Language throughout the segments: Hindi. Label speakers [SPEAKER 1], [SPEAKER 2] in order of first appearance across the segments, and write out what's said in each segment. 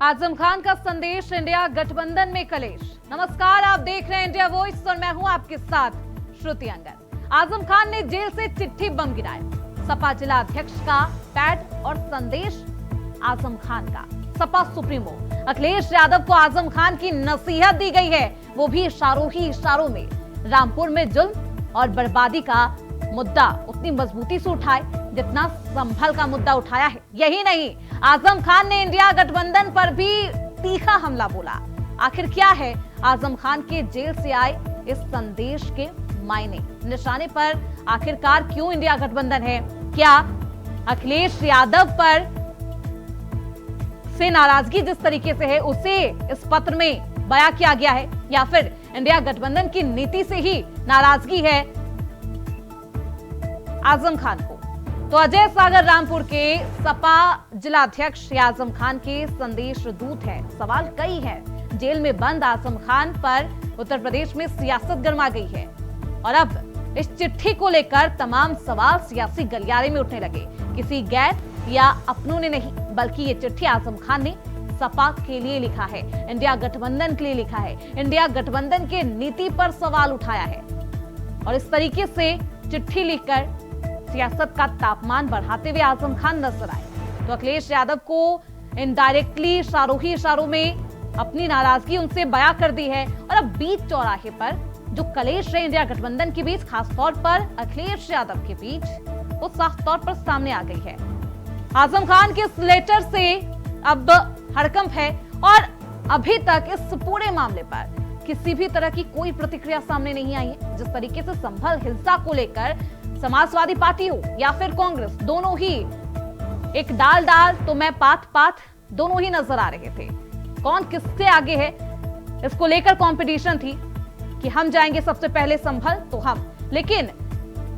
[SPEAKER 1] आजम खान का संदेश, इंडिया गठबंधन में कलेश। नमस्कार, आप देख रहे हैं इंडिया वॉइस और मैं हूं आपके साथ श्रुति अंगद। आजम खान ने जेल से चिट्ठी बम गिराए। सपा जिला अध्यक्ष का पैड और संदेश आजम खान का। सपा सुप्रीमो अखिलेश यादव को आजम खान की नसीहत दी गई है, वो भी इशारों ही इशारों में। रामपुर में जुल्म और बर्बादी का मुद्दा उतनी मजबूती से उठाए जितना संभल का मुद्दा उठाया है। यही नहीं, आजम खान ने इंडिया गठबंधन पर भी तीखा हमला बोला। आखिर क्या है आजम खान के जेल से आए इस संदेश के मायने? निशाने पर आखिरकार क्यों इंडिया गठबंधन है? क्या अखिलेश यादव पर से नाराजगी जिस तरीके से है उसे इस पत्र में बयां किया गया है, या फिर इंडिया गठबंधन की नीति से ही नाराजगी है आजम खान को? तो अजय सागर रामपुर के सपा जिलाध्यक्ष आजम खान के संदेश दूत हैं। सवाल कई हैं। जेल में बंद आजम खान पर उत्तर प्रदेश में सियासत गरमा गई है और अब इस चिट्ठी को लेकर तमाम सवाल सियासी गलियारे में उठने लगे। किसी गैर या अपनों ने नहीं, बल्कि ये चिट्ठी आजम खान ने सपा के लिए लिखा है, इंडिया गठबंधन के लिए लिखा है, इंडिया गठबंधन के नीति पर सवाल उठाया है। और इस तरीके से चिट्ठी लिखकर सियासत का तापमान बढ़ाते हुए आजम खान नजर आए। तो अखिलेश यादव को इनडायरेक्टली इशारों ही इशारों में अपनी नाराजगी उनसे बयां कर दी है। और अब बीच चौराहे पर जो कलेश है इंडिया गठबंधन के बीच, खासतौर पर अखिलेश यादव के बीच, वो साफ तौर पर सामने आ गई है। आजम खान के इस लेटर से अब हड़कंप है और अभी तक इस पूरे मामले पर किसी भी तरह की कोई प्रतिक्रिया सामने नहीं आई है। जिस तरीके से संभल हिंसा को लेकर समाजवादी पार्टी हो या फिर कांग्रेस, दोनों ही एक डाल तो मैं पात दोनों ही नजर आ रहे थे। कौन किससे आगे है इसको लेकर कंपटीशन थी कि हम जाएंगे सबसे पहले संभल तो हम। लेकिन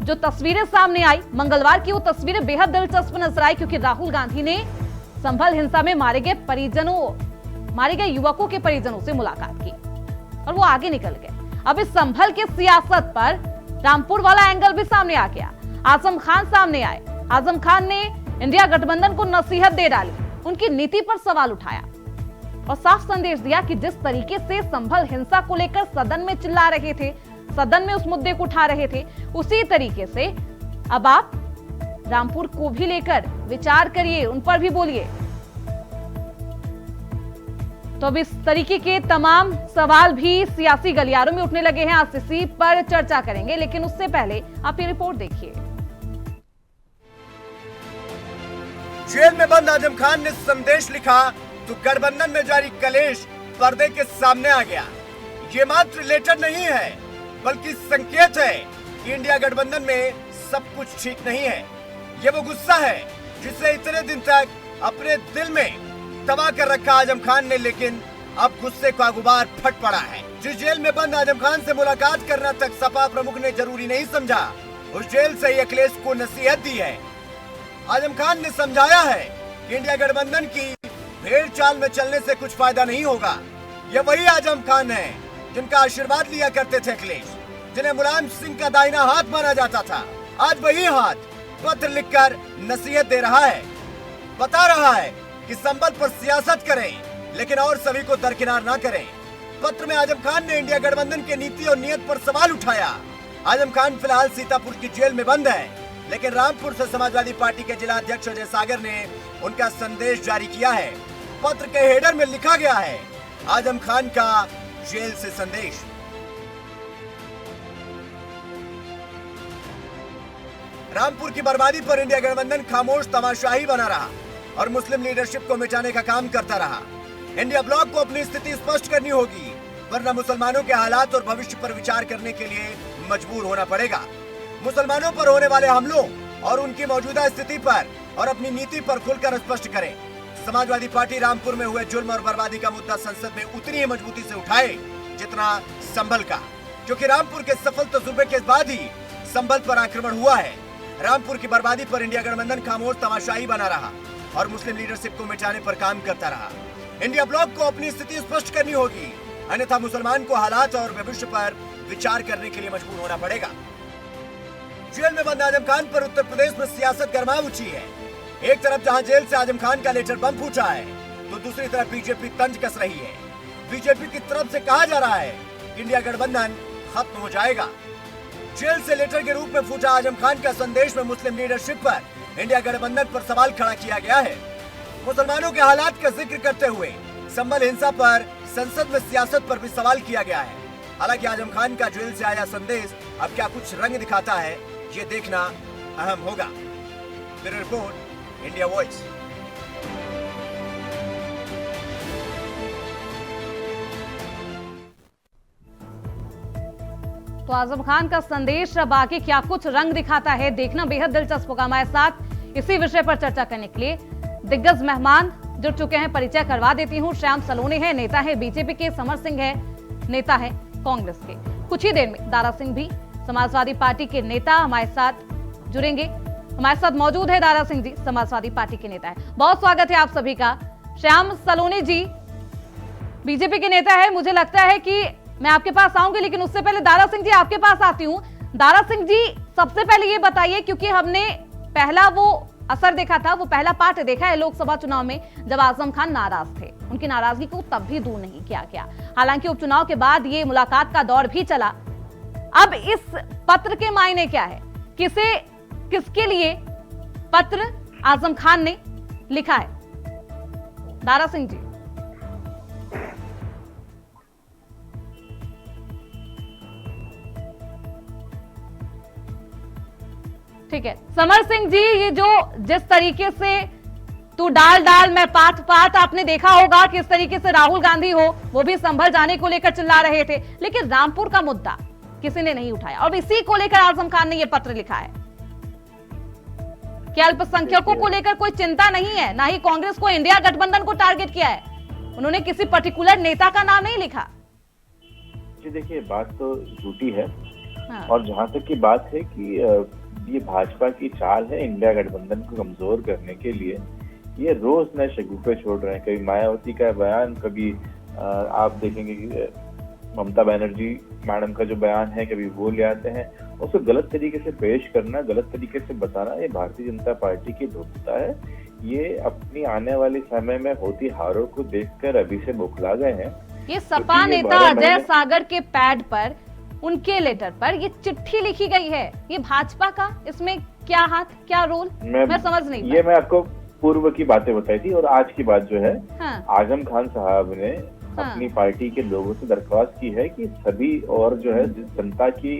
[SPEAKER 1] जो तस्वीरें सामने आई मंगलवार की, वो तस्वीरें बेहद दिलचस्प नजर आई, क्योंकि राहुल गांधी ने संभल हिंसा में मारे गए युवकों के परिजनों से मुलाकात की और वो आगे निकल गए। अब इस संभल के सियासत पर रामपुर वाला एंगल भी सामने आ गया। आजम खान सामने आए। आजम खान ने इंडिया गठबंधन को नसीहत दे डाली, उनकी नीति पर सवाल उठाया और साफ संदेश दिया कि जिस तरीके से संभल हिंसा को लेकर सदन में चिल्ला रहे थे, सदन में उस मुद्दे को उठा रहे थे, उसी तरीके से अब आप रामपुर को भी लेकर विचार करिए, उन पर भी बोलिए। तो अब इस तरीके के तमाम सवाल भी सियासी गलियारों में उठने लगे हैं। आज इसी पर चर्चा करेंगे, लेकिन उससे पहले आप ये रिपोर्ट देखिए।
[SPEAKER 2] जेल में बंद आजम खान ने संदेश लिखा तो गठबंधन में जारी कलेश पर्दे के सामने आ गया। ये मात्र लेटर नहीं है, बल्कि संकेत है कि इंडिया गठबंधन में सब कुछ ठीक नहीं है। ये वो गुस्सा है जिसे इतने दिन तक अपने दिल में दबा कर रखा आजम खान ने, लेकिन अब गुस्से का गुबार फट पड़ा है। जिस जेल में बंद आजम खान से मुलाकात करना तक सपा प्रमुख ने जरूरी नहीं समझा, उस जेल से ही अखिलेश को नसीहत दी है। आजम खान ने समझाया है कि इंडिया गठबंधन की भेड़ चाल में चलने से कुछ फायदा नहीं होगा। ये वही आजम खान है जिनका आशीर्वाद लिया करते थे अखिलेश, जिन्हें मुलायम सिंह का दाहिना हाथ माना जाता था। आज वही हाथ पत्र लिखकर नसीहत दे रहा है, बता रहा है कि संभल पर सियासत करें, लेकिन और सभी को दरकिनार ना करें। पत्र में आजम खान ने इंडिया गठबंधन की नीति और नियत पर सवाल उठाया। आजम खान फिलहाल सीतापुर की जेल में बंद है, लेकिन रामपुर से समाजवादी पार्टी के जिला अध्यक्ष अजय सागर ने उनका संदेश जारी किया है। पत्र के हेडर में लिखा गया है, आजम खान का जेल से संदेश। रामपुर की बर्बादी पर इंडिया गठबंधन खामोश तमाशाही बना रहा और मुस्लिम लीडरशिप को मिटाने का काम करता रहा। इंडिया ब्लॉक को अपनी स्थिति स्पष्ट करनी होगी, वरना मुसलमानों के हालात और भविष्य पर विचार करने के लिए मजबूर होना पड़ेगा। मुसलमानों पर होने वाले हमलों और उनकी मौजूदा स्थिति पर और अपनी नीति पर खुलकर स्पष्ट करें। समाजवादी पार्टी रामपुर में हुए जुल्म और बर्बादी का मुद्दा संसद में उतनी ही मजबूती से उठाए जितना संभल का, क्योंकि रामपुर के सफल तजुर्बे के बाद ही संभल पर आक्रमण हुआ है। रामपुर की बर्बादी पर इंडिया गठबंधन खामोश तमाशाई बना रहा और मुस्लिम लीडरशिप को मिटाने पर काम करता रहा। इंडिया ब्लॉक को अपनी स्थिति स्पष्ट करनी होगी, अन्यथा मुसलमान को हालात और भविष्य पर विचार करने के लिए मजबूर होना पड़ेगा। जेल में बंद आजम खान पर उत्तर प्रदेश में सियासत गर्मा उठी है। एक तरफ जहां जेल से आजम खान का लेटर बम फूटा है, तो दूसरी तरफ बीजेपी तंज कस रही है। बीजेपी की तरफ से कहा जा रहा है इंडिया गठबंधन खत्म हो जाएगा। जेल से लेटर के रूप में फूटा आजम खान का संदेश में मुस्लिम लीडरशिप पर इंडिया गठबंधन पर सवाल खड़ा किया गया है। मुसलमानों के हालात का जिक्र करते हुए संभल हिंसा पर, संसद में सियासत पर भी सवाल किया गया है। हालांकि आजम खान का जेल से आया संदेश अब क्या कुछ रंग दिखाता है, ये देखना अहम होगा। Bureau report, India voice.
[SPEAKER 1] तो आजम खान का संदेश अब आगे क्या कुछ रंग दिखाता है, देखना बेहद दिलचस्प होगा। हमारे साथ इसी विषय पर चर्चा करने के लिए दिग्गज मेहमान जुड़ चुके हैं। परिचय करवा देती हूं। श्याम सलोनी है, नेता है बीजेपी के। समर सिंह है, नेता है कांग्रेस के। कुछ ही देर में दारा सिंह भी समाजवादी पार्टी के नेता हमारे साथ जुड़ेंगे। हमारे साथ मौजूद है दारा सिंह जी, समाजवादी पार्टी के नेता है। बहुत स्वागत है आप सभी का। श्याम सलोनी जी बीजेपी के नेता है, मुझे लगता है कि मैं आपके पास आऊंगी, लेकिन उससे पहले दारा सिंह जी आपके पास आती हूं। दारा सिंह जी सबसे पहले ये बताइए, क्योंकि हमने पहला वो असर देखा था, वो पहला पार्ट देखा है लोकसभा चुनाव में जब आजम खान नाराज थे। उनकी नाराजगी को तब भी दूर नहीं किया गया। हालांकि उपचुनाव के बाद ये मुलाकात का दौर भी चला। अब इस पत्र के मायने क्या है, किसके लिए पत्र आजम खान ने लिखा है? दारा सिंह जी। ठीक है समर सिंह जी, ये जो जिस तरीके से तू डाल मैं पात आपने देखा होगा किस तरीके से राहुल गांधी हो वो भी संभल जाने को लेकर चिल्ला रहे थे, लेकिन रामपुर का मुद्दा किसी ने नहीं उठाया और इसी को लेकर आजम खान ने यह पत्र लिखा है कि अल्पसंख्यकों को लेकर कोई चिंता नहीं है, ना ही कांग्रेस को इंडिया गठबंधन को टारगेट किया है। उन्होंने किसी पर्टिकुलर नेता का नाम नहीं लिखा।
[SPEAKER 3] जी देखिए, बात तो झूठी है।
[SPEAKER 1] हाँ।
[SPEAKER 3] और जहां तक की बात है कि ये भाजपा की चाल है इंडिया गठबंधन को कमजोर करने के लिए, ये रोज नए शगुफे छोड़ रहे हैं। कभी मायावती का बयान, कभी आप देखेंगे कि ममता बनर्जी मैडम का जो बयान है, कभी वो ले आते हैं। उसको गलत तरीके से पेश करना, गलत तरीके से बताना, ये भारतीय जनता पार्टी की धूर्तता है। ये अपनी आने वाले समय में होती हारों को देखकर अभी से बौखला गए हैं।
[SPEAKER 1] ये सपा नेता अजय सागर के पैड पर, उनके लेटर पर ये चिट्ठी लिखी गई है। ये भाजपा का इसमें क्या हाथ, क्या रोल, मैं समझ नहीं पाई।
[SPEAKER 3] ये मैं आपको पूर्व की बातें बताई थी और आज की बात जो है,
[SPEAKER 1] हाँ।
[SPEAKER 3] आजम खान साहब ने अपनी पार्टी के लोगों से दरख्वास्त की है कि सभी और जो है जनता की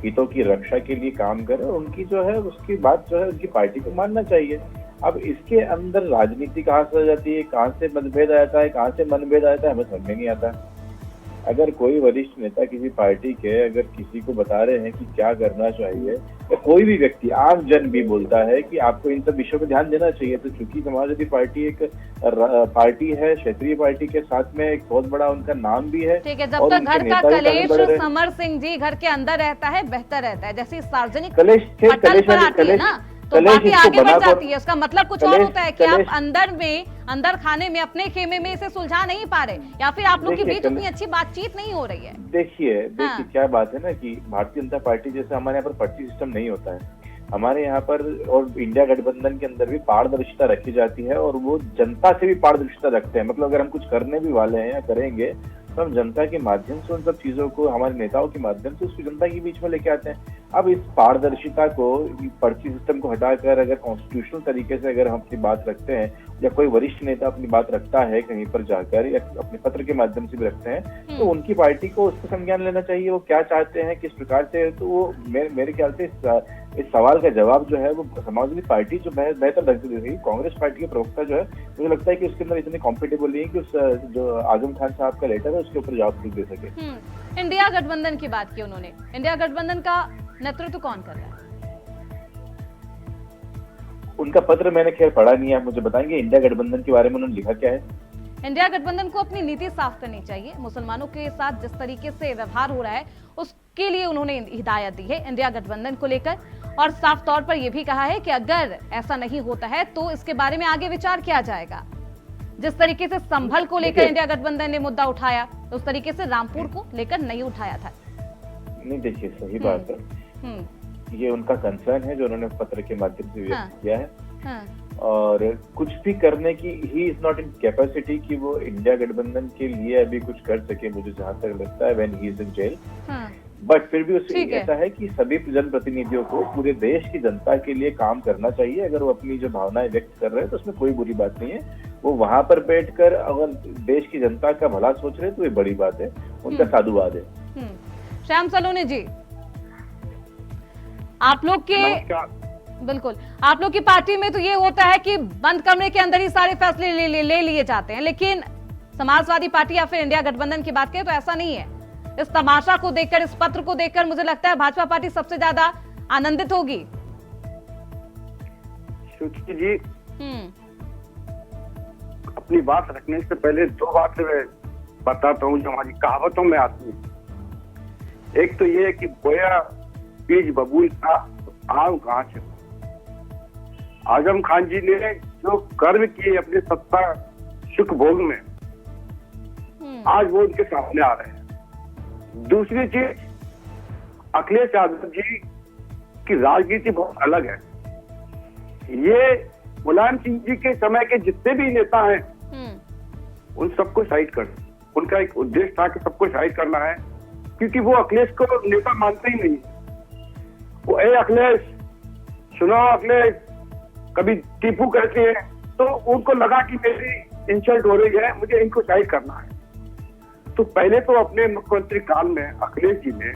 [SPEAKER 3] हितों की रक्षा के लिए काम करें। उनकी जो है उसकी बात जो है उनकी पार्टी को मानना चाहिए। अब इसके अंदर राजनीति कहाँ से आ जाती है, कहाँ से मतभेद आ जाता है, कहाँ से मनभेद आ जाता है, हमें समझ में नहीं आता। अगर कोई वरिष्ठ नेता किसी पार्टी के अगर किसी को बता रहे हैं कि क्या करना चाहिए, या कोई भी व्यक्ति आम जन भी बोलता है कि आपको इन सब विषयों पर ध्यान देना चाहिए, तो चूंकि समाजवादी पार्टी एक पार्टी है, क्षेत्रीय पार्टी के साथ में एक बहुत बड़ा उनका नाम भी है।
[SPEAKER 1] ठीक है, जब तक घर का कलेश समर सिंह जी घर के अंदर रहता है बेहतर रहता है। जैसे सार्वजनिक पटल पर आती है ना, तो बातें आगे बढ़ जाती है। उसका मतलब कुछ और होता है कि आप अंदर खाने में अपने खेमे में इसे सुलझा नहीं पा रहे, या फिर आप लोग के बीच उतनी अच्छी बातचीत नहीं हो रही है।
[SPEAKER 3] देखिए क्या बात है ना कि भारतीय जनता पार्टी जैसे हमारे यहाँ पर पार्टी सिस्टम नहीं होता है। हमारे यहाँ पर और इंडिया गठबंधन के अंदर भी पारदर्शिता रखी जाती है और वो जनता से भी पारदर्शिता रखते हैं। मतलब अगर हम कुछ करने भी वाले हैं या करेंगे तो हम जनता के माध्यम से उन सब चीजों को, हमारे नेताओं के माध्यम से उसको जनता के बीच में लेके आते हैं। अब इस पारदर्शिता को, पर्ची सिस्टम को हटाकर अगर कॉन्स्टिट्यूशनल तरीके से अगर हम अपनी बात रखते हैं, या कोई वरिष्ठ नेता अपनी बात रखता है कहीं पर जाकर या अपने पत्र के माध्यम से भी रखते हैं, तो उनकी पार्टी को उसका संज्ञान लेना चाहिए। वो क्या चाहते हैं, किस प्रकार से, तो वो मेरे ख्याल से इस सवाल का जवाब जो है वो समाजवादी पार्टी जो बेहतर ढंग से दे रही है। कांग्रेस पार्टी के प्रवक्ता जो है, मुझे लगता है कि उसके अंदर इतने कॉम्पिटेबल नहीं है कि उस जो आजम खान साहब का लेटर है उसके ऊपर जवाब दे सके।
[SPEAKER 1] इंडिया गठबंधन की बात की उन्होंने। इंडिया गठबंधन का नेतृत्व कौन कर रहा है?
[SPEAKER 3] उनका पत्र मैंने खैर पढ़ा नहीं है, आप मुझे बताएंगे इंडिया गठबंधन के बारे में उन्होंने लिखा क्या है?
[SPEAKER 1] इंडिया गठबंधन को अपनी नीति साफ करनी चाहिए। मुसलमानों के साथ जिस तरीके से व्यवहार हो रहा है उसके लिए उन्होंने हिदायत दी है इंडिया गठबंधन को लेकर, और साफ तौर पर यह भी कहा है कि अगर ऐसा नहीं होता है तो इसके बारे में आगे विचार किया जाएगा। जिस तरीके से संभल को लेकर इंडिया गठबंधन ने मुद्दा उठाया, उस तरीके से रामपुर को लेकर नहीं उठाया था।
[SPEAKER 3] नहीं देखिए, सही बात है, ये उनका कंसर्न है जो उन्होंने पत्र के माध्यम से व्यक्त किया है। और कुछ भी करने की he is not in capacity कि वो इंडिया गठबंधन के लिए अभी कुछ कर सके, मुझे जहां तक लगता है when he is in jail. But फिर भी उससे ऐसा है कि सभी जनप्रतिनिधियों को पूरे देश की जनता के लिए काम करना चाहिए। अगर वो अपनी जो भावनाएं व्यक्त कर रहे हैं तो उसमें कोई बुरी बात नहीं है। वो वहां पर बैठकर अगर देश की जनता का भला सोच रहे हैं तो ये बड़ी बात है, उनका साधुवाद है।
[SPEAKER 1] श्याम सलोनी जी, आप लोग के बिल्कुल, आप लोग की पार्टी में तो ये होता है कि बंद कमरे के अंदर ही सारे फैसले ले लिए जाते हैं, लेकिन समाजवादी पार्टी या फिर इंडिया गठबंधन की बात करें तो ऐसा नहीं है। इस तमाशा को देखकर, इस पत्र को देखकर मुझे लगता है भाजपा पार्टी सबसे ज्यादा आनंदित होगी।
[SPEAKER 4] श्रुति जी, अपनी बात रखने से पहले दो बातें मैं बताता हूँ जो हमारी कहावतों में आती है। एक तो ये है कि बोया बीज बबूल का आम कहाँ से। आजम खान जी ने जो कर्म किए अपने सत्ता सुख भोग में, आज वो उनके सामने आ रहे हैं। दूसरी चीज, अखिलेश यादव जी की राजनीति बहुत अलग है। ये मुलायम सिंह जी के समय के जितने भी नेता हैं उन सबको साइड कर, उनका एक उद्देश्य था कि सबको साइड करना है, क्योंकि वो अखिलेश को नेता मानते ही नहीं। वो ए अखिलेश सुनो, अखिलेश कभी टीपू कहते हैं तो उनको लगा कि मेरी इंसल्ट हो रही है, मुझे इनको साइड करना है। तो पहले तो अपने मुख्यमंत्री काल में अखिलेश जी ने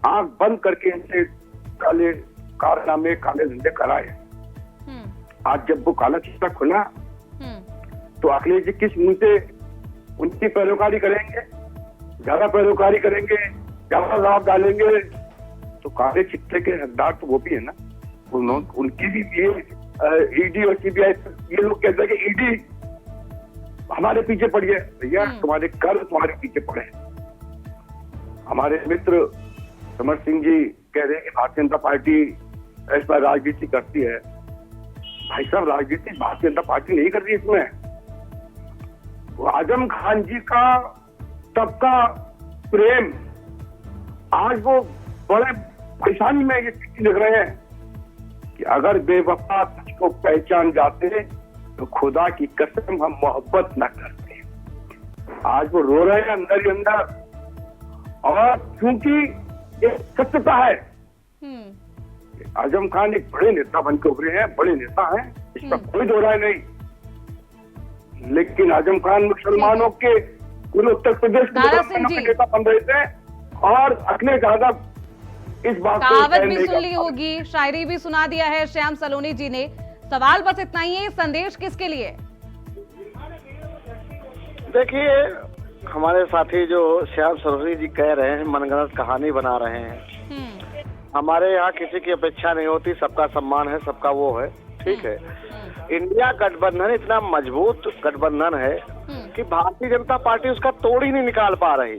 [SPEAKER 4] आंख बंद करके इनसे काले कारनामे, काले धंधे कराए। आज जब वो काला चिट्ठा खुला तो अखिलेश जी किस मुंह से उनकी पैरोकारी करेंगे, ज्यादा पैरोकारी करेंगे, ज्यादा लाभ डालेंगे। तो काले चिट्ठे के हकदार तो वो भी है ना, उनकी भी ये ईडी और सीबीआई, ये लोग कहते हैं कि ईडी हमारे पीछे पड़ी है। भैया तुम्हारे कर तुम्हारे पीछे पड़े। हमारे मित्र समर सिंह जी कह रहे हैं कि भारतीय जनता पार्टी इस पर राजनीति करती है। भाई साहब, राजनीति भारतीय जनता पार्टी नहीं कर रही इसमें। वो आजम खान जी का सबका प्रेम, आज वो बड़े परेशानी में ये चिट्ठी लिख रहे हैं कि अगर बेवफा तुझको पहचान जाते तो खुदा की कसम हम मोहब्बत न करते। आज वो रो रहे हैं अंदर ही अंदर, और क्योंकि ये सत्यता है। आजम खान एक बड़े नेता बन के उभरे हैं, बड़े नेता हैं, इसका कोई दो राय नहीं। लेकिन आजम खान मुसलमानों के कुल उत्तर प्रदेश के नेता बन रहे थे, और अखिलेश यादव इस बात
[SPEAKER 1] कहावत भी सुन ली होगी, शायरी भी सुना दिया है श्याम सलोनी जी ने। सवाल बस इतना ही है, संदेश किसके लिए?
[SPEAKER 5] देखिए, हमारे साथी जो श्याम सलोनी जी कह रहे हैं, मनगढ़ंत कहानी बना रहे हैं। हमारे यहाँ किसी की अपेक्षा नहीं होती, सबका सम्मान है, सबका वो है, ठीक है। इंडिया गठबंधन इतना मजबूत गठबंधन है कि भारतीय जनता पार्टी उसका तोड़ ही नहीं निकाल पा रही।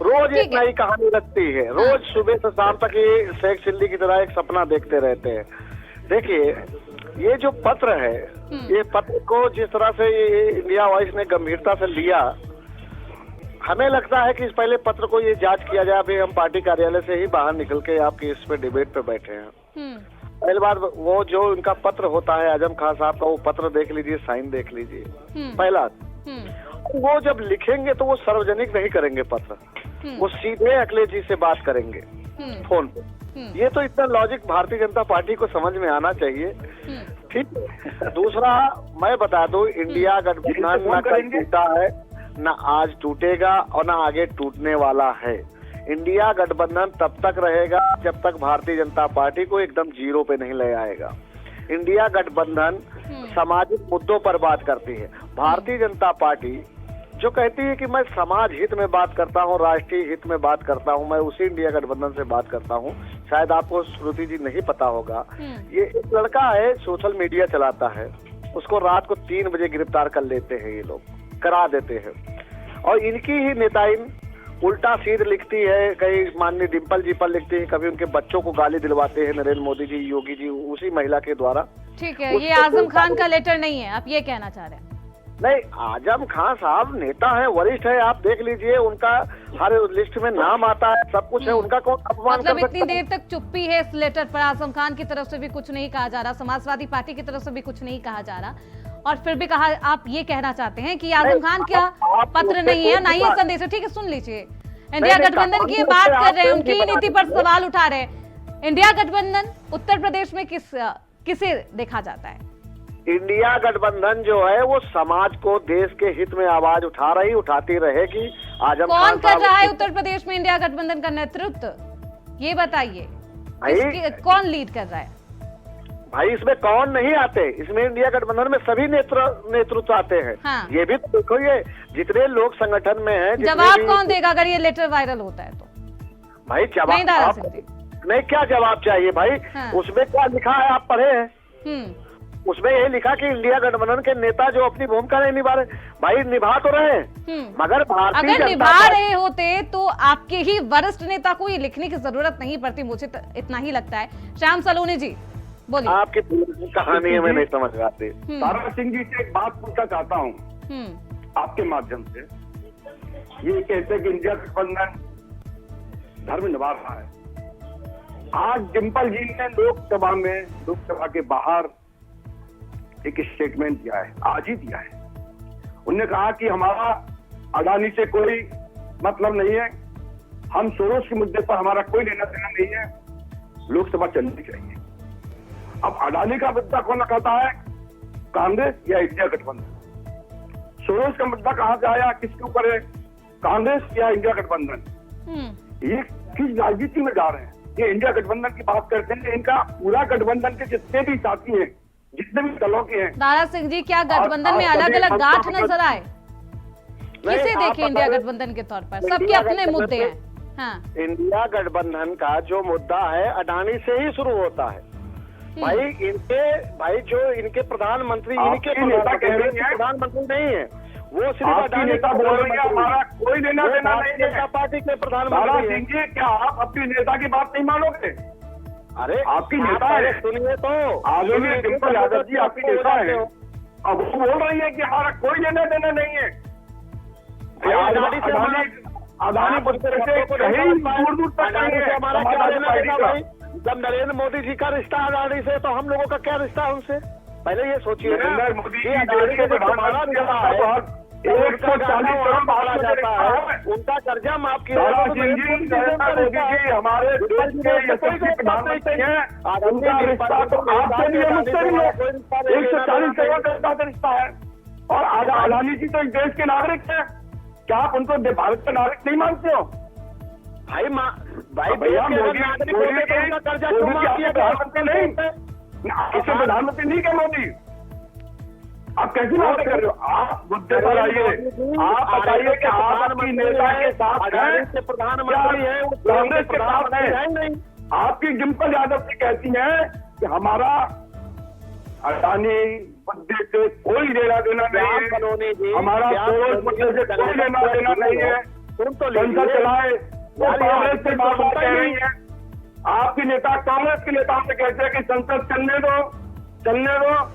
[SPEAKER 5] रोज एक नई कहानी रखती है, रोज सुबह से शाम तक ये शेख चिल्ली की तरह एक सपना देखते रहते हैं। देखिए, ये जो पत्र है, ये पत्र को जिस तरह से ये इंडिया वॉइस ने गंभीरता से लिया, हमें लगता है कि इस पहले पत्र को ये जांच किया जाए। अभी हम पार्टी कार्यालय से ही बाहर निकल के आपकी इस पे डिबेट पे बैठे हैं। पहली बार वो जो इनका पत्र होता है आजम खान साहब का, वो पत्र देख लीजिए, साइन देख लीजिए। पहला, वो जब लिखेंगे तो वो सार्वजनिक नहीं करेंगे पत्र, वो सीधे अखिलेश जी से बात करेंगे फोन पे। ये तो इतना लॉजिक भारतीय जनता पार्टी को समझ में आना चाहिए, ठीक। दूसरा, मैं बता दूं, इंडिया गठबंधन न कल टूटा है, न आज टूटेगा और न आगे टूटने वाला है। इंडिया गठबंधन तब तक रहेगा जब तक भारतीय जनता पार्टी को एकदम जीरो पे नहीं ले आएगा। इंडिया गठबंधन सामाजिक मुद्दों पर बात करती है। भारतीय जनता पार्टी जो कहती है कि मैं समाज हित में बात करता हूँ, राष्ट्रीय हित में बात करता हूँ, मैं उसी इंडिया गठबंधन से बात करता हूँ। शायद आपको श्रुति जी नहीं पता होगा, ये एक लड़का है, सोशल मीडिया चलाता है, उसको रात को 3 बजे गिरफ्तार कर लेते हैं ये लोग, करा देते हैं। और इनकी ही नेताइन उल्टा सीध लिखती है, कहीं माननीय डिम्पल जी पर लिखती है, कभी उनके बच्चों को गाली दिलवाते हैं नरेंद्र मोदी जी, योगी जी, उसी महिला के द्वारा।
[SPEAKER 1] ठीक है, ये आजम खान का लेटर नहीं है, आप ये कहना चाह रहे हैं?
[SPEAKER 5] नहीं, आजम खान साहब नेता है, वरिष्ठ है, आप देख लीजिए, उनका हर लिस्ट में नाम आता है, सब कुछ है, उनका कौन अपमान
[SPEAKER 1] मतलब
[SPEAKER 5] कर
[SPEAKER 1] इतनी
[SPEAKER 5] सकता है?
[SPEAKER 1] देर तक चुप्पी है इस लेटर पर, आजम खान की तरफ से भी कुछ नहीं कहा जा रहा, समाजवादी पार्टी की तरफ से भी कुछ नहीं कहा जा रहा, और फिर भी कहा, आप ये कहना चाहते हैं कि आजम खान क्या
[SPEAKER 5] आप
[SPEAKER 1] पत्र
[SPEAKER 5] उससे
[SPEAKER 1] नहीं है,
[SPEAKER 5] कोई
[SPEAKER 1] ना ही
[SPEAKER 5] बात-
[SPEAKER 1] संदेश है। ठीक है, सुन लीजिए, इंडिया
[SPEAKER 5] नहीं,
[SPEAKER 1] गठबंधन की
[SPEAKER 5] कानून
[SPEAKER 1] बात
[SPEAKER 5] से
[SPEAKER 1] कर
[SPEAKER 5] आप
[SPEAKER 1] रहे हैं,
[SPEAKER 5] कौन
[SPEAKER 1] उनकी
[SPEAKER 5] सी बता
[SPEAKER 1] नीति पर
[SPEAKER 5] सकते हैं?
[SPEAKER 1] सवाल उठा रहे हैं। इंडिया गठबंधन उत्तर प्रदेश में किसे देखा जाता है?
[SPEAKER 5] इंडिया गठबंधन जो है वो समाज को, देश के हित में आवाज उठाती रहेगी। आजम
[SPEAKER 1] कौन
[SPEAKER 5] खान
[SPEAKER 1] कर
[SPEAKER 5] साहब
[SPEAKER 1] रहा है उत्तर प्रदेश में इंडिया गठबंधन का नेतृत्व, ये बताइए,
[SPEAKER 5] भाई,
[SPEAKER 1] कौन लीड कर रहा है?
[SPEAKER 5] भाई इसमें कौन नहीं आते, इसमें इंडिया गठबंधन में सभी नेतृत्व आते हैं।
[SPEAKER 1] हाँ।
[SPEAKER 5] ये भी तो देखो, ये जितने लोग संगठन में हैं, जितने
[SPEAKER 1] जवाब
[SPEAKER 5] भी-
[SPEAKER 1] कौन देगा अगर ये लेटर वायरल होता है तो?
[SPEAKER 5] भाई
[SPEAKER 1] नहीं
[SPEAKER 5] जवाब
[SPEAKER 1] दारा
[SPEAKER 5] आप-
[SPEAKER 1] सिंह जी।
[SPEAKER 5] नहीं, क्या जवाब चाहिए भाई?
[SPEAKER 1] हाँ।
[SPEAKER 5] उसमें क्या लिखा है, आप पढ़े हैं?
[SPEAKER 1] हम्म
[SPEAKER 5] उसमें यही लिखा कि इंडिया गठबंधन के नेता जो अपनी भूमिका नहीं निभा रहे, भाई निभा तो रहे हैं,
[SPEAKER 1] हम्म।
[SPEAKER 5] मगर भारतीय
[SPEAKER 1] अगर
[SPEAKER 5] जनता
[SPEAKER 1] निभा
[SPEAKER 5] पार्टी-
[SPEAKER 1] रहे होते तो आपके ही वरिष्ठ नेता को ये लिखने की जरूरत नहीं पड़ती, मुझे तो इतना ही लगता है। श्याम सलोनी जी बोलिए।
[SPEAKER 5] आपकी पूरी कहानी है, मैं नहीं समझ आती।
[SPEAKER 4] तारा सिंह जी से एक बात पूछना चाहता हूँ आपके माध्यम से। ये कहते हैं कि इंडिया गठबंधन धर्म निभा रहा है। आज डिम्पल जी ने लोकसभा के बाहर एक स्टेटमेंट दिया है, आज ही दिया है। उन्होंने कहा कि हमारा अडानी से कोई मतलब नहीं है, हम सोरोस के मुद्दे पर हमारा कोई लेना देना नहीं है, लोकसभा चलनी चाहिए। अब अडानी का मुद्दा कौन कहता है, कांग्रेस या इंडिया गठबंधन? सोरोस का मुद्दा कहां से आया, किसके ऊपर है, कांग्रेस या इंडिया गठबंधन? ये किस राजनीति में जा रहे हैं? ये इंडिया गठबंधन की बात करते हैं, इनका पूरा गठबंधन के जितने भी साथी हैं, जितने भी दलों के हैं,
[SPEAKER 1] दारा सिंह जी, क्या गठबंधन में अलग अलग गांठ नजर आए? किसे
[SPEAKER 5] आप
[SPEAKER 1] देखे इंडिया
[SPEAKER 5] बताइए।
[SPEAKER 1] गठबंधन के तौर पर?
[SPEAKER 5] इंडिया
[SPEAKER 1] सबके अपने
[SPEAKER 5] गठबंधन
[SPEAKER 1] मुद्दे
[SPEAKER 5] में-
[SPEAKER 1] हैं। हाँ,
[SPEAKER 5] इंडिया गठबंधन का जो मुद्दा है अडानी से ही शुरू होता है। भाई जो इनके प्रधानमंत्री, इनके
[SPEAKER 4] आपकी नेता कह रही हैं,
[SPEAKER 5] प्रधानमंत्री नहीं है, वो सिर्फ
[SPEAKER 4] आपकी
[SPEAKER 5] अडानी
[SPEAKER 4] नेता बोल रही है हमारा कोई लेना
[SPEAKER 5] वो
[SPEAKER 4] देना
[SPEAKER 5] भारतीय
[SPEAKER 4] नहीं
[SPEAKER 5] जनता
[SPEAKER 4] है।
[SPEAKER 5] पार्टी के
[SPEAKER 4] तारा
[SPEAKER 5] प्रधानमंत्री
[SPEAKER 4] सिंह
[SPEAKER 5] हैं।
[SPEAKER 4] जी, क्या आप अपनी नेता की बात नहीं मानोगे?
[SPEAKER 5] अरे
[SPEAKER 4] आपकी
[SPEAKER 5] आप
[SPEAKER 4] नेता
[SPEAKER 5] पहले
[SPEAKER 4] है।
[SPEAKER 5] सुनिए तो,
[SPEAKER 4] आदरणीय डिम्पल यादव जी आपकी नेता है, अब वो बोल रही है कि हमारा कोई लेना देना नहीं है।
[SPEAKER 5] अडानी से
[SPEAKER 4] अडानी मुद्दे से कहीं दूर दूर तक नहीं है
[SPEAKER 5] हमारा क्या
[SPEAKER 4] समाजवादी
[SPEAKER 5] लेना
[SPEAKER 4] पार्टी
[SPEAKER 5] देना
[SPEAKER 4] का।
[SPEAKER 5] भाई? जब नरेंद्र मोदी जी का रिश्ता अडानी से, तो हम लोगों का क्या रिश्ता है उनसे? पहले ये सोचिए ना,
[SPEAKER 4] नरेंद्र मोदी
[SPEAKER 5] कि
[SPEAKER 4] जी
[SPEAKER 5] अडानी
[SPEAKER 4] देश के
[SPEAKER 5] का जो हमारा
[SPEAKER 4] प्रधानमंत्री
[SPEAKER 5] रिश्ता
[SPEAKER 4] हैं,
[SPEAKER 5] है,
[SPEAKER 4] 140 करोड़
[SPEAKER 5] मारा जाता है,
[SPEAKER 4] भारत
[SPEAKER 5] उनका कर्जा माफ किया
[SPEAKER 4] दारा
[SPEAKER 5] जाता है,
[SPEAKER 4] सिंह जी, नरेंद्र मोदी जी हमारे देश के यशस्वी प्रधानमंत्री हैं, उनका रिश्ता तो आपसे भी है, मुझसे भी है। 140 करोड़ जनता का रिश्ता है, और अडानी जी तो इस देश के नागरिक हैं। क्या आप उनको भारत का नागरिक नहीं मानते हो?
[SPEAKER 5] भाई
[SPEAKER 4] भैया,
[SPEAKER 5] देश के अगर
[SPEAKER 4] मोदी
[SPEAKER 5] नागरिक होते तो उनका कर्जा क्यों माफ किया गया?
[SPEAKER 4] प्रधानमंत्री नहीं, आपके प्रधानमंत्री नहीं क्या मोदी? आप कैसी बात कर रहे हो? आप मुद्दे पर आइए, आप बताइए कि आप अपनी नेता के साथ हैं,
[SPEAKER 5] के प्रधानमंत्री है,
[SPEAKER 4] कांग्रेस के साथ
[SPEAKER 5] है
[SPEAKER 4] हैं?
[SPEAKER 5] नहीं?
[SPEAKER 4] आपकी डिम्पल यादव जी कहती हैं कि हमारा अडानी मुद्दे से कोई लेना देना नहीं
[SPEAKER 5] कॉलोनी जी,
[SPEAKER 4] है, हमारा सोच मुद्दे से कोई लेना देना नहीं है,
[SPEAKER 5] सुन तो
[SPEAKER 4] संसद
[SPEAKER 5] लीजिए।
[SPEAKER 4] चलाए, वो
[SPEAKER 5] यार, ये
[SPEAKER 4] कांग्रेस से बार बार
[SPEAKER 5] सुनता
[SPEAKER 4] कह
[SPEAKER 5] ही
[SPEAKER 4] रही
[SPEAKER 5] नहीं।
[SPEAKER 4] है। आपकी नेता कांग्रेस के नेताओं से कहते हैं कि संसद चलने दो।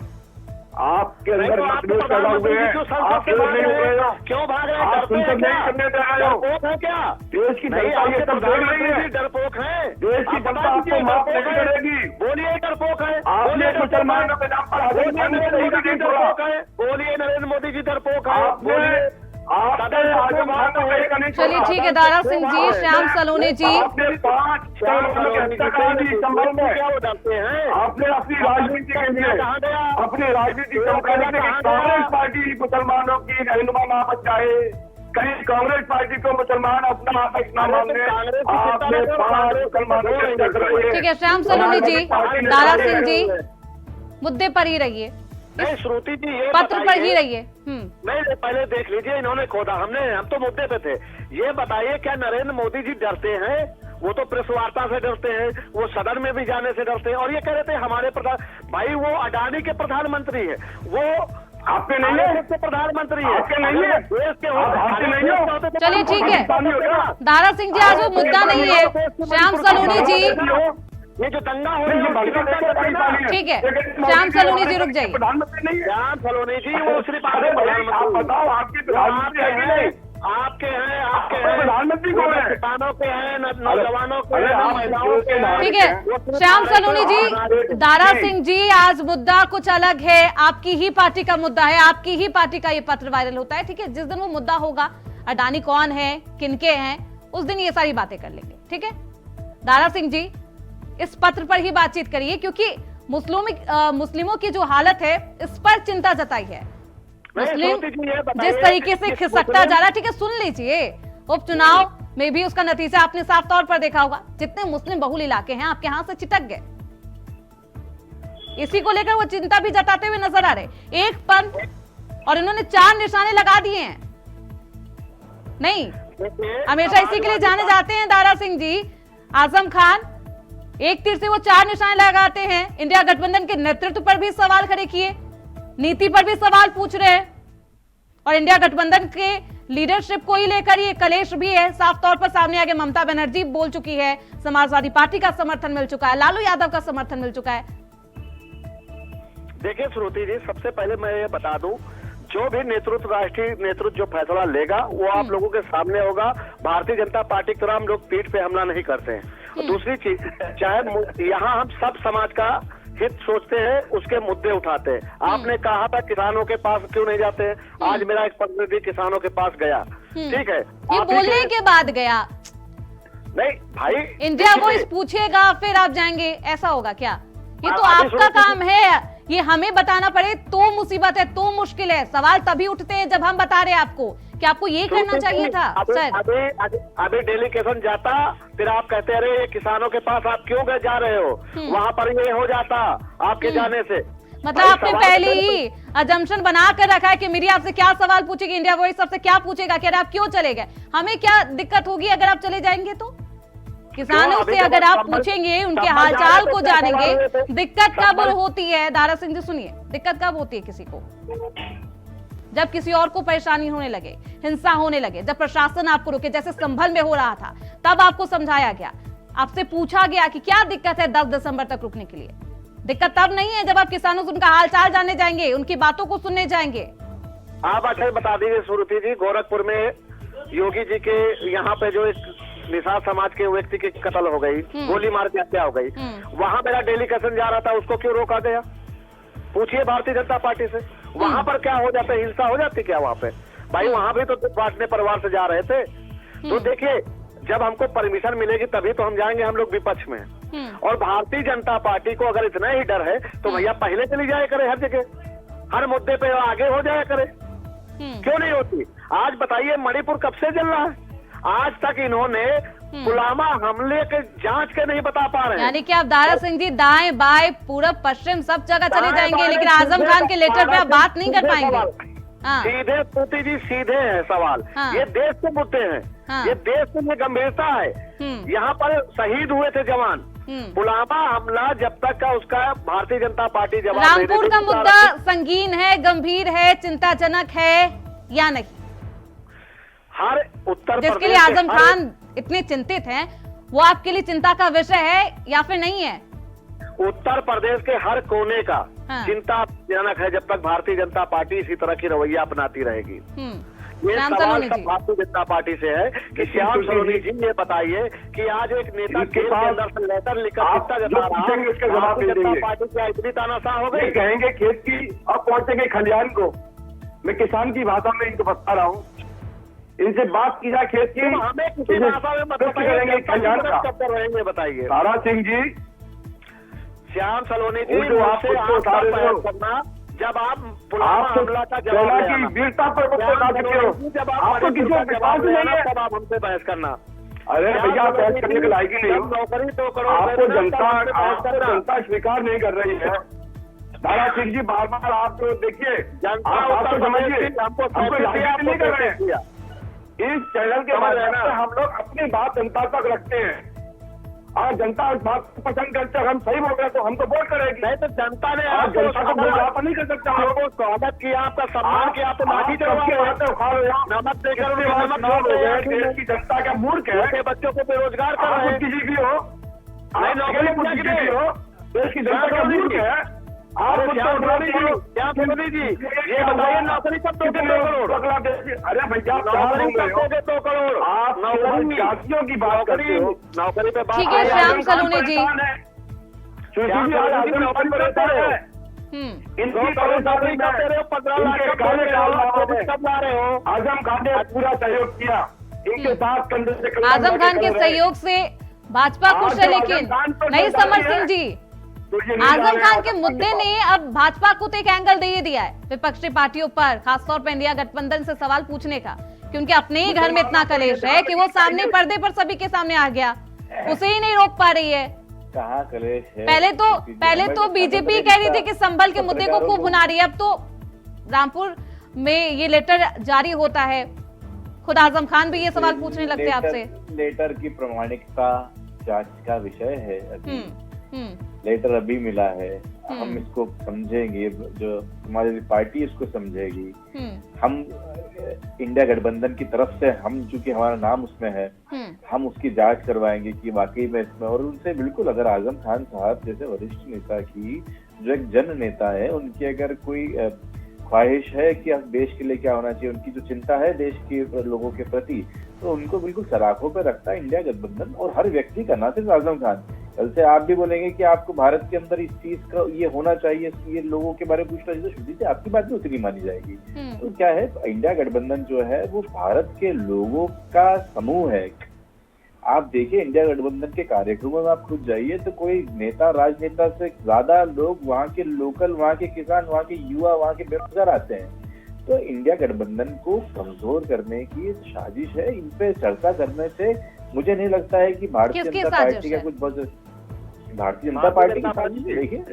[SPEAKER 4] आपके अंदर
[SPEAKER 5] तो आप
[SPEAKER 4] मतभेद पैदा हुए हैं,
[SPEAKER 5] क्यों संसद
[SPEAKER 4] आप
[SPEAKER 5] से भाग
[SPEAKER 4] नहीं
[SPEAKER 5] रहे
[SPEAKER 4] हो रहे हो,
[SPEAKER 5] हो? क्यों भाग रहे हैं?
[SPEAKER 4] आप
[SPEAKER 5] डरते हैं
[SPEAKER 4] संसद नहीं
[SPEAKER 5] क्या?
[SPEAKER 4] करने दे रहे हो।
[SPEAKER 5] डरपोक है क्या?
[SPEAKER 4] देश की
[SPEAKER 5] नहीं,
[SPEAKER 4] जनता ये
[SPEAKER 5] आपके
[SPEAKER 4] सब देख रही
[SPEAKER 5] प्रधानमंत्री
[SPEAKER 4] है,
[SPEAKER 5] डरपोक है।
[SPEAKER 4] देश की
[SPEAKER 5] आप
[SPEAKER 4] जनता
[SPEAKER 5] बता
[SPEAKER 4] आपको
[SPEAKER 5] दीजिए
[SPEAKER 4] माफ
[SPEAKER 5] डरपोक
[SPEAKER 4] नहीं
[SPEAKER 5] है।
[SPEAKER 4] करेगी।
[SPEAKER 5] बोलिए डरपोक है।
[SPEAKER 4] आपने
[SPEAKER 5] बोलिए डरपोक
[SPEAKER 4] मुसलमानों
[SPEAKER 5] है।
[SPEAKER 4] के नाम पर आजम
[SPEAKER 5] बोलिए
[SPEAKER 4] खान
[SPEAKER 5] नरेंद्र
[SPEAKER 4] को
[SPEAKER 5] मोदी जी
[SPEAKER 4] नहीं छोड़ा।
[SPEAKER 5] डरपोक है। बोलिए नरेंद्र मोदी जी डरपोक है।
[SPEAKER 4] आपने आजम खान को कहीं का नहीं छोड़ा।
[SPEAKER 1] चलिए ठीक है, दारा सिंह जी, श्याम सलोनी जी,
[SPEAKER 4] आपने 5 की हत्या करा दी संभल में।
[SPEAKER 5] क्या वो डरते हैं?
[SPEAKER 4] आपने अपनी राजनीति के लिए,
[SPEAKER 5] कहाँ गया?
[SPEAKER 4] अपनी राजनीति चमकाने के लिए कांग्रेस पार्टी मुसलमानों की रहनुमा ना बच जाए, कहीं कांग्रेस पार्टी को मुसलमान अपना आतंक ना मान ले, आपने 5 मुसलमानों की हत्या कराई है।
[SPEAKER 1] ठीक है, श्याम सलोनी जी, दारा सिंह जी, मुद्दे पर ही रहिए,
[SPEAKER 5] नहीं श्रुति जी, ये
[SPEAKER 1] पत्र पर
[SPEAKER 5] बताइए-
[SPEAKER 1] ही रहिए।
[SPEAKER 5] नहीं, पहले देख लीजिए, इन्होंने खोदा, हम तो मुद्दे पे थे। ये बताइए, क्या नरेंद्र मोदी जी डरते हैं? वो तो प्रेस वार्ता से डरते हैं, वो सदन में भी जाने से डरते हैं, और ये कह रहे थे हमारे भाई वो अडानी के प्रधानमंत्री है, वो
[SPEAKER 4] आपके नहीं है,
[SPEAKER 5] के प्रधानमंत्री है,
[SPEAKER 4] आपके नहीं है,
[SPEAKER 5] देश के
[SPEAKER 4] आपके नहीं हो।
[SPEAKER 1] चलिए ठीक है,
[SPEAKER 4] पाकिस्तानी हो क्या?
[SPEAKER 1] दारा सिंह जी, आज वो मुद्दा नहीं है। श्याम सलोनी जी,
[SPEAKER 5] ये जो दंगा हो रहा है,
[SPEAKER 1] ठीक है, श्याम सलोनी जी रुक जाइए।
[SPEAKER 4] प्रधानमंत्री नहीं है।
[SPEAKER 5] श्याम सलोनी जी वो सिर्फ
[SPEAKER 4] अरे भैया आप बताओ, आपके प्रधानमंत्री है कि नहीं?
[SPEAKER 5] आपके हैं
[SPEAKER 4] प्रधानमंत्री कौन है?
[SPEAKER 5] किसानों के हैं, नौजवानों के
[SPEAKER 4] अरे
[SPEAKER 5] हैं,
[SPEAKER 4] आप
[SPEAKER 5] महिलाओं के हैं।
[SPEAKER 1] ठीक है श्याम सलोनी जी, दारा सिंह जी, आज मुद्दा कुछ अलग है, आपकी ही पार्टी का मुद्दा है, आपकी ही पार्टी का ये पत्र वायरल होता है। ठीक है, जिस दिन वो मुद्दा होगा, अडानी कौन है, किनके हैं, उस दिन ये सारी बातें कर लेंगे। ठीक है, दारा सिंह जी इस पत्र पर ही बातचीत करिए, क्योंकि मुस्लिमों की जो हालत है इस पर चिंता जताई है। मुस्लिम जिस तरीके से खिसकता जा रहा है, ठीक है, सुन लीजिए, उपचुनाव में भी उसका नतीजा आपने साफ तौर पर देखा होगा। जितने मुस्लिम बहुल इलाके हैं आपके हाथ से चिटक गए, इसी को लेकर वो चिंता भी जताते हुए नजर आ रहे। एक पंथ और इन्होंने 4 निशाने लगा दिए हैं। नहीं, हमेशा इसी के लिए जाने जाते हैं दारा सिंह जी। आजम खान एक तीर से वो 4 निशाने लगाते हैं। इंडिया गठबंधन के नेतृत्व पर भी सवाल खड़े किए, नीति पर भी सवाल पूछ रहे हैं, और इंडिया गठबंधन के लीडरशिप को ही लेकर ये कलेश भी है। साफ तौर पर सामने आ गया, ममता बनर्जी बोल चुकी है, समाजवादी पार्टी का समर्थन मिल चुका है, लालू यादव का समर्थन मिल चुका है।
[SPEAKER 5] देखिए श्रुति जी, सबसे पहले मैं ये बता दूं, जो भी नेतृत्व, राष्ट्रीय नेतृत्व जो फैसला लेगा वो आप लोगों के सामने होगा। भारतीय जनता पार्टी की तरह हम लोग पीठ पे हमला नहीं करते हैं। दूसरी चीज, चाहे यहाँ हम सब समाज का हित सोचते हैं, उसके मुद्दे उठाते हैं। आपने कहा था किसानों के पास क्यों नहीं जाते हैं, आज मेरा एक प्रतिनिधि किसानों के पास गया, ठीक है,
[SPEAKER 1] ये बोलने के बाद गया
[SPEAKER 5] नहीं भाई,
[SPEAKER 1] इंडिया वॉइस पूछेगा फिर आप जाएंगे, ऐसा होगा क्या? ये तो आपका काम है, ये हमें बताना पड़े तो मुसीबत है, तो मुश्किल है। सवाल तभी उठते हैं जब हम बता रहे हैं आपको कि आपको ये करना चाहिए था। सर
[SPEAKER 5] अभी डेलीगेशन जाता, फिर आप कहते अरे ये किसानों के पास आप क्यों जा रहे हो, वहाँ पर ये हो जाता आपके जाने से।
[SPEAKER 1] मतलब आपने पहले ही अजम्पशन बना कर रखा है कि मेरी आपसे क्या सवाल पूछेगी, इंडिया वॉइस सबसे क्या पूछेगा कि अरे आप क्यों चले गए, हमें क्या दिक्कत होगी अगर आप चले जाएंगे तो? किसानों से अगर आप पूछेंगे, उनके हालचाल को जानेंगे, दिक्कत कब होती है? दारा सिंह जी सुनिए, दिक्कत कब होती है किसी को? जब किसी और को परेशानी होने लगे, हिंसा होने लगे, जब प्रशासन आपको रोके, जैसे संभल में हो रहा था, तब आपको समझाया गया, आपसे पूछा गया कि क्या दिक्कत है 10 दिसंबर तक रुकने के लिए। दिक्कत तब नहीं है जब आप किसानों से उनका हालचाल जानने जाएंगे, उनकी बातों को सुनने जाएंगे।
[SPEAKER 5] आप अच्छा बता दीजिए सुरुचि जी, गोरखपुर में योगी जी के यहाँ पे जो एक निषाद समाज के व्यक्ति की कत्ल हो गई, गोली मार के हत्या हो गई, वहाँ मेरा डेलीगेशन जा रहा था, उसको क्यों रोका गया? पूछिए भारतीय जनता पार्टी से, वहाँ पर क्या हो जाता है, हिंसा हो जाती क्या वहाँ पे? भाई वहाँ भी तो बांटने परिवार से जा रहे थे। तो देखिए, जब हमको परमिशन मिलेगी तभी तो हम जाएंगे, हम लोग विपक्ष में। और भारतीय जनता पार्टी को अगर इतना ही डर है तो भैया पहले चली जाया करे, हर जगह, हर मुद्दे पे आगे हो जाया करे, क्यों नहीं होती? आज बताइए मणिपुर कब से जल रहा है, आज तक इन्होंने पुलवामा हमले के जांच के नहीं बता पा रहे हैं।
[SPEAKER 1] यानी कि आप दारा सिंह जी दाएं बाएं पूरब पश्चिम सब जगह चले जाएंगे, लेकिन आजम खान के लेटर पे आप बात नहीं कर पाएंगे।
[SPEAKER 5] सीधे श्रुति जी, सीधे हैं सवाल। ये देश के मुद्दे हैं, ये देश में गंभीरता है। यहाँ पर शहीद हुए थे जवान, पुलवामा हमला जब तक का उसका भारतीय जनता पार्टी जवाब,
[SPEAKER 1] रामपुर का मुद्दा संगीन है, गंभीर है, चिंताजनक है या नहीं?
[SPEAKER 5] हर उत्तर
[SPEAKER 1] जिसके लिए आजम खान इतने चिंतित हैं, वो आपके लिए चिंता का विषय है या फिर नहीं है?
[SPEAKER 5] उत्तर प्रदेश के हर कोने का चिंताजनक है, जब तक भारतीय जनता पार्टी इसी तरह की रवैया अपनाती रहेगी। ये सवाल सब भारतीय जनता पार्टी से है कि श्याम सलोनी जी ये बताइए कि आज एक नेता के अंदर से लेटर लिखकर चिंता जता रहा, भारतीय जनता पार्टी क्या इतनी तानाशाह हो गई?
[SPEAKER 4] कहेंगे खेत की, अब पहुंचेंगे खलिहान को। मैं किसान की भाषा में इनको बता रहा हूँ, इनसे बात की जाए खेत की,
[SPEAKER 5] हमें किसी भाषा में मत बताइए,
[SPEAKER 4] कल्याण का
[SPEAKER 5] कब कर रहेंगे बताइए।
[SPEAKER 4] दारा सिंह जी,
[SPEAKER 5] श्याम सलोनी जी, करना जब आप पुलवामा हमला का जवाब की वीरता पर बता चुके हो, जब आपको किसी को विश्वास नहीं है तब आप हमसे बहस करना।
[SPEAKER 4] अरे भैया बहस करने के लायक ही नहीं हो, आपको जनता स्वीकार नहीं कर रही है। दारा सिंह जी, बार बार आप तो देखिए, आप तो समझिए, हमको नहीं कर रहे हैं। इस चैनल के माध्यम से हम लोग अपनी बात जनता तक रखते हैं, और जनता इस बात को पसंद करते हैं। हम सही बोल रहे हैं तो हमको वोट करेगी, नहीं तो जनता ने आपको जनता नहीं कर सकता। आपको स्वागत किया, आपका सम्मान किया, आपको माफी नमक देकर की जनता का मूर्ख है, बच्चों को बेरोजगार कर रहे हैं, किसी भी हो आप नौकरी पूरा की नहीं हो, देश की जनता का मूर्ख है। आप मोदी जी ये बताइए, नौकरी कब दोगे? 2 करोड़। अरे भैया नौकरी कब दोगे? 2 करोड़। आप नौकरी जातियों की बात करते हो, नौकरी पे बात।
[SPEAKER 1] ठीक है श्याम सलोनी जी,
[SPEAKER 4] नौकरी पर रहता है। इनकी करोड़ नौकरी कब दे रहे हो? 15 लाख कब ला रहे हो? आजम खान ने पूरा सहयोग किया इनके साथ।
[SPEAKER 1] आजम खान के सहयोग से भाजपा खुश है, लेकिन नहीं समर सिंह जी, आजम खान के मुद्दे ने अब भाजपा को तो एक एंगल दे ही दिया है विपक्षी पार्टियों पर, खासतौर पर इंडिया गठबंधन से सवाल पूछने का, क्योंकि अपने ही घर में इतना कलेश है कि वो सामने पर्दे पर सभी के सामने आ गया, उसे ही नहीं रोक पा रही है।
[SPEAKER 3] कहाँ कलेश है?
[SPEAKER 1] पहले तो बीजेपी कह रही थी कि संभल के मुद्दे को खूब भुना रही है, अब तो रामपुर में ये लेटर जारी होता है, खुद आजम खान भी ये सवाल पूछने लगते हैं आपसे।
[SPEAKER 3] लेटर की प्रामाणिकता जांच का विषय है। लेटर अभी मिला है, हम इसको समझेंगे, जो हमारी पार्टी इसको समझेगी। हम इंडिया गठबंधन की तरफ से, हम चूंकि हमारा नाम उसमें है, हम उसकी जांच करवाएंगे कि वाकई में इसमें, और उनसे बिल्कुल अगर आजम खान साहब जैसे वरिष्ठ नेता की, जो एक जन नेता है, उनकी अगर कोई ख्वाहिश है कि अब देश के लिए क्या होना चाहिए, उनकी जो चिंता है देश के लोगों के प्रति, तो उनको बिल्कुल सराखों पे रखता है इंडिया गठबंधन, और हर व्यक्ति का, ना सिर्फ आजम खान। कल से आप भी बोलेंगे कि आपको भारत के अंदर इस चीज का ये होना चाहिए, ये लोगों के बारे में पूछना चाहिए, श्रुति से आपकी बात भी उतनी मानी जाएगी। तो क्या है, इंडिया गठबंधन जो है वो भारत के लोगों का समूह है। आप देखिए इंडिया गठबंधन के कार्यक्रमों में आप खुद जाइए तो कोई नेता, राजनेता से ज्यादा लोग वहाँ के लोकल, वहाँ के किसान, वहाँ के युवा, वहाँ के बेरोजगार आते हैं। तो इंडिया गठबंधन को कमजोर करने की साजिश है। इन पे चर्चा करने से मुझे नहीं लगता है कि भारतीय जनता पार्टी का कुछ बहुत, भारतीय जनता पार्टी की साजिश। देखिए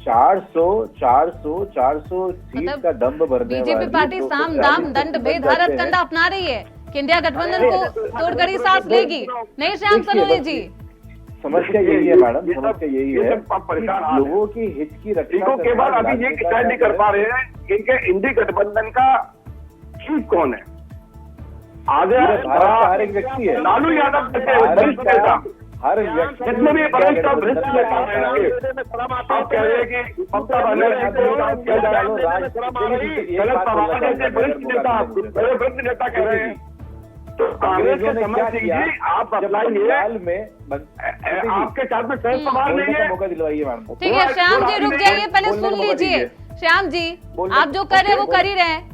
[SPEAKER 3] 400 सीट का दम्भ भरने वाली
[SPEAKER 1] बीजेपी पार्टी साम दाम दंड भेद हर हथकंडा अपना रही है कि इंडिया गठबंधन को तोड़कर ही सांस लेगी। नहीं श्याम सलोनी जी,
[SPEAKER 3] समस्या यही है मैडम, समस्या यही है, लोगों की हित की रक्षा
[SPEAKER 4] के बाद अभी ये डिसाइड नहीं कर पा रहे हैं इनके इंडी गठबंधन का चीफ कौन है। आगे
[SPEAKER 3] हर एक व्यक्ति है,
[SPEAKER 4] लालू यादव वरिष्ठ नेता,
[SPEAKER 3] हर व्यक्ति
[SPEAKER 4] जितने भी वरिष्ठ और भ्रष्ट नेता हैं, आप कह रहे हैं कि ममता बनर्जी को किया जाएगा, गलत सवाल जैसे वरिष्ठ नेता, बड़े वरिष्ठ नेता कह रहे हैं। तो कांग्रेस के समझ लीजिए, आप बदलाइए, आपके साथ में सही सवाल नहीं है।
[SPEAKER 3] मौका दिलवाइए मैडम।
[SPEAKER 1] ठीक है श्याम जी, रुक जाइए, पहले सुन लीजिए। श्याम जी, आप जो कर रहे हैं वो कर ही रहे हैं,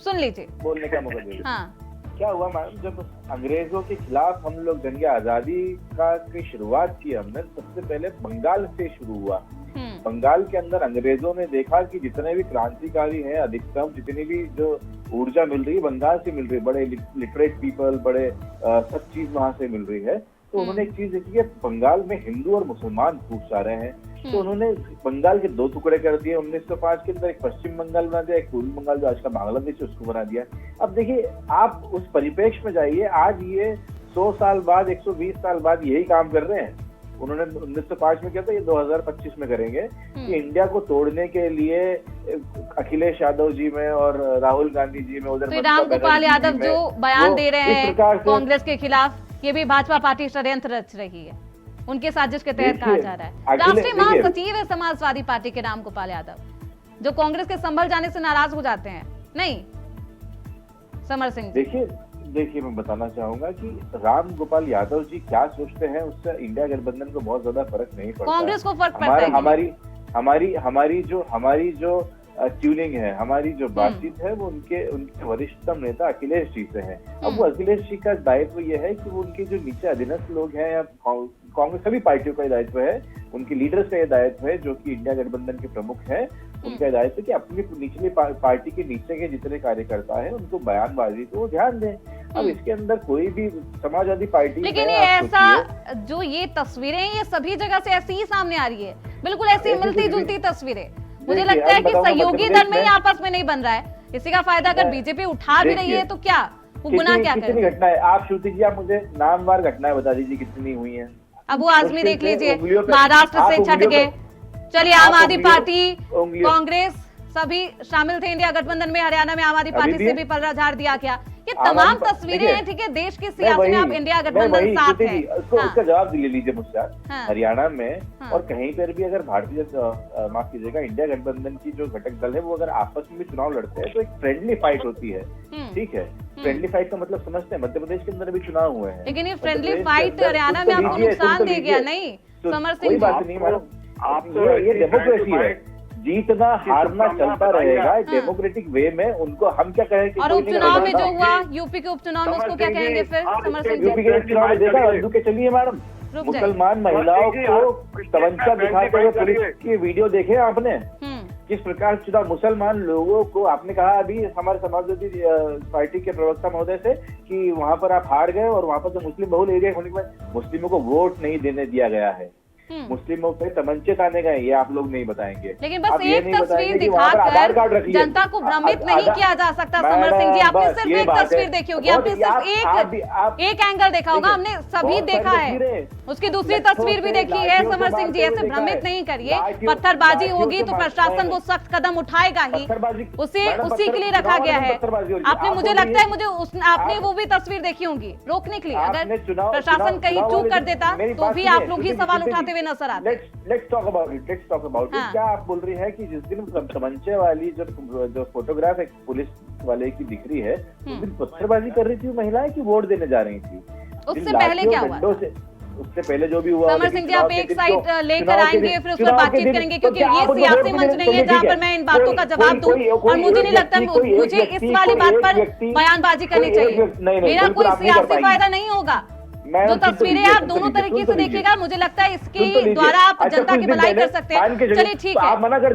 [SPEAKER 1] सुन लीजिए,
[SPEAKER 3] बोलने का मौका दीजिए।
[SPEAKER 1] हाँ,
[SPEAKER 3] क्या हुआ मैडम, जब अंग्रेजों के खिलाफ हम लोग जंग आजादी की शुरुआत की हमने, सबसे पहले बंगाल से शुरू हुआ। बंगाल के अंदर अंग्रेजों ने देखा कि जितने भी क्रांतिकारी हैं, अधिकतम जितनी भी जो ऊर्जा मिल रही है बंगाल से मिल रही है, बड़े लिटरेट पीपल, बड़े सब चीज वहां से मिल रही है। तो उन्होंने एक चीज देखी है, बंगाल में हिंदू और मुसलमान खूब सारे हैं, तो उन्होंने बंगाल के 2 टुकड़े कर दिए। 1905 के अंदर एक पश्चिम बंगाल बना दिया, एक पूर्वी बंगाल जो आज का बांग्लादेश है उसको बना दिया। अब देखिए आप उस परिप्रेक्ष्य में जाइए, आज ये 100 साल बाद, 120 साल बाद यही काम कर रहे हैं। उन्होंने 1905 में किया था, ये 2025 में करेंगे कि इंडिया को तोड़ने के लिए अखिलेश यादव जी में और राहुल गांधी जी में, उधर
[SPEAKER 1] राम गोपाल यादव जो बयान दे रहे हैं कांग्रेस के खिलाफ, ये भी भाजपा पार्टी षड्यंत्र रच रही है, उनके साजिश के तहत कहा जा रहा है। राष्ट्रीय महासचिव है समाजवादी पार्टी के राम गोपाल यादव, जो कांग्रेस के संभल जाने से नाराज हो जाते हैं। नहीं समर सिंह,
[SPEAKER 3] देखिए मैं बताना चाहूंगा कि राम गोपाल यादव जी क्या सोचते हैं उससे इंडिया गठबंधन को बहुत ज्यादा फर्क नहीं पड़ता।
[SPEAKER 1] कांग्रेस को फर्क पड़ता है।
[SPEAKER 3] हमारी जो ट्यूनिंग है, हमारी जो बातचीत है, वो उनके वरिष्ठतम नेता अखिलेश जी से है। अब वो अखिलेश जी का दायित्व ये है कि वो उनके जो नीचे अधीनस्थ लोग हैं, या कांग्रेस सभी पार्टियों का दायित्व है, उनके लीडर्स का ये दायित्व है जो कि इंडिया गठबंधन के प्रमुख हैं, उनका दायित्व कि अपनी निचली पार्टी के नीचे के जितने कार्यकर्ता हैं उनको बयानबाजी को ध्यान दें। अब इसके अंदर कोई भी समाजवादी पार्टी,
[SPEAKER 1] लेकिन ये ऐसा जो ये तस्वीरें ये सभी जगह से ऐसी ही सामने आ रही है, बिल्कुल ऐसी मिलती जुलती तस्वीरें। मुझे लगता है कि सहयोगी दल में ही आपस में नहीं बन रहा है, इसी का फायदा अगर बीजेपी उठा भी रही है तो क्या वो गुनाह क्या करे।
[SPEAKER 3] कितनी घटना है, आप श्रुति जी आप मुझे नामवार घटनाएं बता दीजिए कितनी हुई है।
[SPEAKER 1] अब वो आजमी देख लीजिए, महाराष्ट्र से छट गए, चलिए आम आदमी पार्टी, कांग्रेस सभी शामिल थे इंडिया गठबंधन में। हरियाणा में आम आदमी पार्टी से भी पलड़ा झाड़ दिया गया। ये तमाम तस्वीरें हैं, ठीक है, देश की सियासत में आप इंडिया गठबंधन साथ है।
[SPEAKER 3] उसका जवाब ले लीजिए मुझसे आप।
[SPEAKER 1] हाँ।
[SPEAKER 3] हरियाणा में और कहीं पर भी अगर माफ कीजिएगा, इंडिया गठबंधन की जो घटक दल है वो अगर आपस में भी चुनाव लड़ते हैं तो एक फ्रेंडली फाइट होती है, ठीक है। फ्रेंडली फाइट का मतलब समझते हैं, मध्य प्रदेश के अंदर भी चुनाव हुए हैं,
[SPEAKER 1] लेकिन ये फ्रेंडली फाइट हरियाणा में आपको नुकसान दे गया नहीं समर सिंह जी?
[SPEAKER 3] कोई बात नहीं मैडम, आप ये डेमोक्रेसी है, जीतना हारना चलता रहेगा डेमोक्रेटिक वे में। उनको हम क्या कहें कि
[SPEAKER 1] और उपचुनाव में जो हुआ यूपी के उपचुनाव में उसको क्या कहेंगे फिर समर सिंह जी?
[SPEAKER 3] यूपी के उपचुनाव में देखा, हिंदू के चलिए मैडम, मुसलमान महिलाओं को तमंचा दिखाते हुए पुलिस की वीडियो देखे आपने? किस प्रकार चुनाव, मुसलमान लोगों को आपने कहा अभी हमारे समाजवादी पार्टी के प्रवक्ता महोदय से कि वहां पर आप हार गए और वहां पर तो मुस्लिम बहुल एरिया होने के बाद मुस्लिमों को वोट नहीं देने दिया गया है, मुस्लिमों पे तमंचे ताने गए, ये आप लोग नहीं बताएंगे।
[SPEAKER 1] लेकिन बस एक तस्वीर दिखाकर जनता को भ्रमित नहीं किया जा सकता समर सिंह जी। आपने सिर्फ एक तस्वीर देखी होगी, आपने सिर्फ एक एंगल देखा होगा, हमने सभी देखा है, उसकी दूसरी तस्वीर भी देखी है। समर सिंह जी ऐसे भ्रमित नहीं करिए, पत्थरबाजी होगी तो प्रशासन वो सख्त कदम उठाएगा ही, उसी के लिए रखा गया है। आपने, मुझे लगता है आपने वो भी तस्वीर देखी होगी रोकने के लिए, अगर प्रशासन कहीं चूक कर देता तो भी आप लोग ही सवाल उठाते नजर आते।
[SPEAKER 3] Let's talk about it. क्या आप बोल रही है कि जिस दिन तमंचे वाली जो फोटोग्राफ एक पुलिस वाले की दिख रही है, उस दिन पत्थरबाजी कर रही थी महिलाएं कि वोट देने जा रही थी?
[SPEAKER 1] उससे पहले क्या हुआ?
[SPEAKER 3] उससे पहले जो भी हुआ,
[SPEAKER 1] समर सिंह जी आप एक साइड लेकर आएंगे फिर उस पर बातचीत करेंगे, क्योंकि ये सियासी मंच नहीं है जहाँ पर मैं इन बातों का जवाब दूं, और मुझे नहीं लगता मुझे इस वाली बात पर बयानबाजी करनी चाहिए। मेरा कोई सियासी फायदा नहीं होगा। जो तस्वीरें आप दोनों तरीके से देखिएगा, मुझे लगता है इसके द्वारा आप जनता की भलाई कर सकते हैं। चलिए ठीक है,
[SPEAKER 3] आप मना कर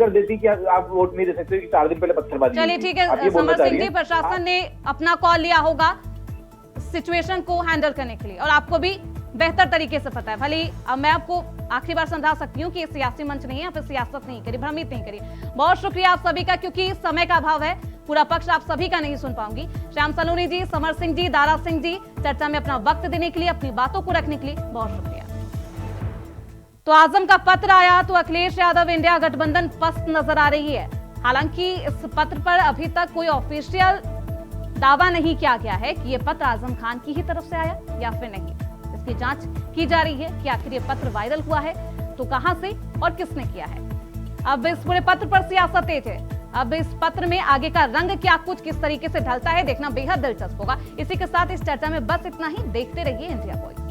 [SPEAKER 3] देती कि आप वोट नहीं दे सकते 4 दिन पहले पत्थरबाजी।
[SPEAKER 1] चलिए ठीक है समर सिंह जी, प्रशासन ने अपना कॉल लिया होगा सिचुएशन को हैंडल करने के लिए, और आपको भी बेहतर तरीके से पता है। भले अब मैं आपको आखिरी बार समझा सकती हूँ कि ये सियासी मंच नहीं है, यहाँ पे सियासत नहीं करी, भ्रमित नहीं करिए। बहुत शुक्रिया आप सभी का, क्योंकि समय का अभाव है, पूरा पक्ष आप सभी का नहीं सुन पाऊंगी। श्याम सलोनी जी, समर सिंह जी, दारा सिंह जी, चर्चा में अपना वक्त देने के लिए, अपनी बातों को रखने के लिए बहुत शुक्रिया। तो आजम का पत्र आया तो अखिलेश यादव इंडिया गठबंधन पस्त नजर आ रही है। हालांकि इस पत्र पर अभी तक कोई ऑफिशियल दावा नहीं किया गया है कि यह पत्र आजम खान की ही तरफ से आया या फिर नहीं। इसकी जांच की जा रही है कि आखिर ये पत्र वायरल हुआ है तो कहां से और किसने किया है। अब इस पूरे पत्र पर सियासत तेज है। अब इस पत्र में आगे का रंग क्या कुछ किस तरीके से ढलता है, देखना बेहद दिलचस्प होगा। इसी के साथ इस चर्चा में बस इतना ही। देखते रहिए इंडिया वॉइस।